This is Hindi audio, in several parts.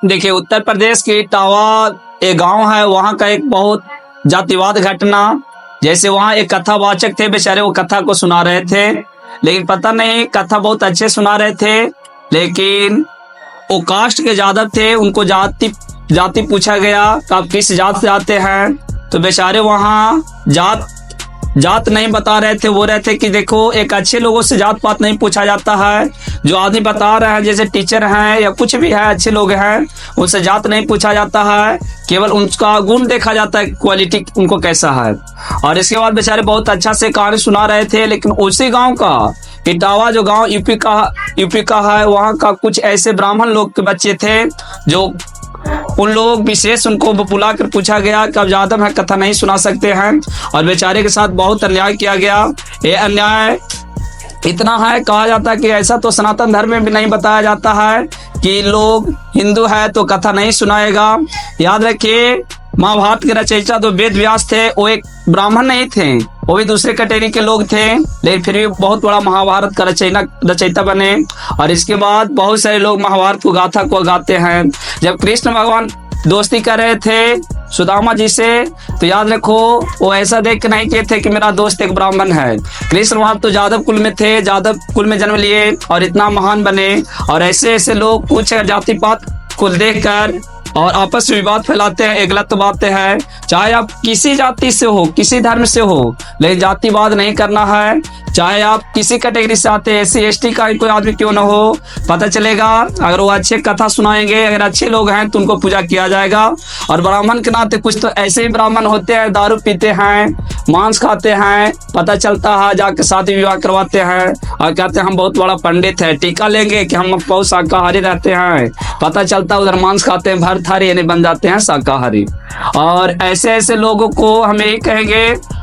देखिए, उत्तर प्रदेश की इटावा एक गांव है, वहां का एक बहुत जातिवाद घटना। जैसे वहां एक कथावाचक थे, बेचारे वो कथा को सुना रहे थे, लेकिन पता नहीं कथा बहुत अच्छे सुना रहे थे, लेकिन वो कास्ट के ज्यादा थे। उनको जाति जाति पूछा गया कि आप किस जात से आते हैं, तो बेचारे वहां जात नहीं बता रहे थे। वो रहे थे कि देखो, एक अच्छे लोगों से जात पात नहीं पूछा जाता है। जो आदमी बता रहे हैं, जैसे टीचर हैं या कुछ भी है, अच्छे लोग हैं, उनसे जात नहीं पूछा जाता है, केवल उनका गुण देखा जाता है, क्वालिटी उनको कैसा है। और इसके बाद बेचारे बहुत अच्छा से कहानी सुना रहे थे। लेकिन उसी गांव का इटावा, जो गांव यूपी का है, वहां का कुछ ऐसे ब्राह्मण लोग के बच्चे थे, जो उन लोग विशेष उनको बुला कर पूछा गया कि आप ज्यादा है कथा नहीं सुना सकते हैं। और बेचारे के साथ बहुत अन्याय किया गया। ये अन्याय इतना है, कहा जाता है कि ऐसा तो सनातन धर्म में भी नहीं बताया जाता है कि लोग हिंदू है तो कथा नहीं सुनाएगा। याद रखिए, महाभारत के रचयिता जो वेद व्यास थे, वो एक ब्राह्मण नहीं थे, वो भी दूसरे कैटेगरी के लोग थे, लेकिन फिर भी बहुत बड़ा महाभारत का रचयिता बने। और इसके बाद बहुत सारे लोग महाभारत को गाथा को गाते हैं। जब कृष्ण भगवान दोस्ती कर रहे थे सुदामा जी से, तो याद रखो, वो ऐसा देख के नहीं कहते कि मेरा दोस्त एक ब्राह्मण है। कृष्ण वहां तो जादव कुल में थे, जादव कुल में जन्म लिए और इतना महान बने। और ऐसे ऐसे लोग कुछ जाति पात को देखकर और आपस में विवाद फैलाते हैं, एक गलत बात है। चाहे आप किसी जाति से हो, किसी धर्म से हो, लेकिन जातिवाद नहीं करना है। चाहे आप किसी कैटेगरी से आते हैं, SC ST का कोई आदमी क्यों ना हो, पता चलेगा अगर वो अच्छे कथा सुनाएंगे, अगर अच्छे लोग हैं तो उनको पूजा किया जाएगा। और ब्राह्मण के नाते कुछ तो ऐसे ही ब्राह्मण होते हैं, दारू पीते हैं, मांस खाते हैं, पता चलता है जाके शादी विवाह करवाते हैं और कहते हैं हम बहुत बड़ा पंडित है, टीका लेंगे कि हम बहुत शाकाहारी रहते हैं, पता चलता है उधर मांस खाते हैं, भरथारी यानी बन जाते हैं शाकाहारी। और ऐसे ऐसे लोगों को हम यही कहेंगे,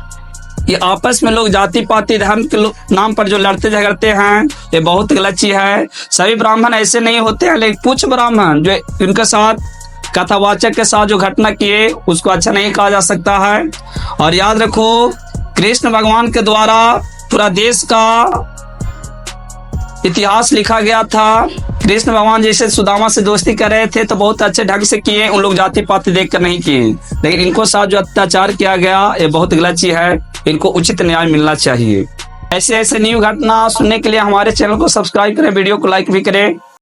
ये आपस में लोग जाति पाति धर्म के नाम पर जो लड़ते झगड़ते हैं, ये बहुत गलत चीज है। सभी ब्राह्मण ऐसे नहीं होते हैं, लेकिन कुछ ब्राह्मण जो इनके साथ कथावाचक के साथ जो घटना किए, उसको अच्छा नहीं कहा जा सकता है। और याद रखो, कृष्ण भगवान के द्वारा पूरा देश का इतिहास लिखा गया था। कृष्ण भगवान जैसे सुदामा से दोस्ती कर रहे थे तो बहुत अच्छे ढंग से किए, उन लोग जाति पाति देख कर नहीं किए, लेकिन इनको साथ जो अत्याचार किया गया, ये बहुत गलत चीज है। इनको उचित न्याय मिलना चाहिए। ऐसे ऐसे न्यू घटना सुनने के लिए हमारे चैनल को सब्सक्राइब करें, वीडियो को लाइक भी करें।